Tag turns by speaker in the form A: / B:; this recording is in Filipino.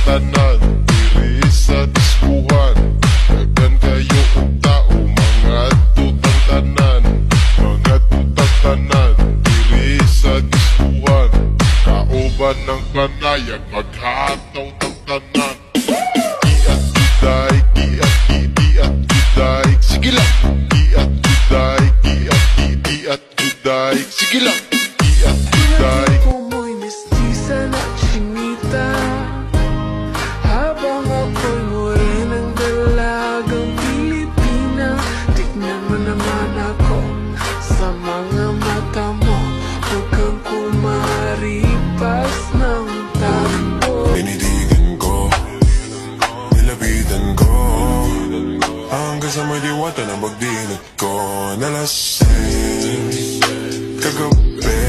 A: tanan diri sa diskuhan. Daghan kayo og tao, mga tutang tanan, mga tutang tanan diri sa diskuhan. Kauban ng panayag, maghataw ng tanan. Giat giday, giat giat giday, sige lang. Giat giday, giat giat giday, sige lang. Giat giday.
B: Mo'y mestiza na chinita, habang ako'y morenang dalagang Pilipina. Tignan mo naman ako sa mga mata mo, huwag kang kumaripas ng tambo.
C: Tinidigan ko, nilapitan ko, hanggang sa may diwata ng pagdinat ko. Nalasing kagabi,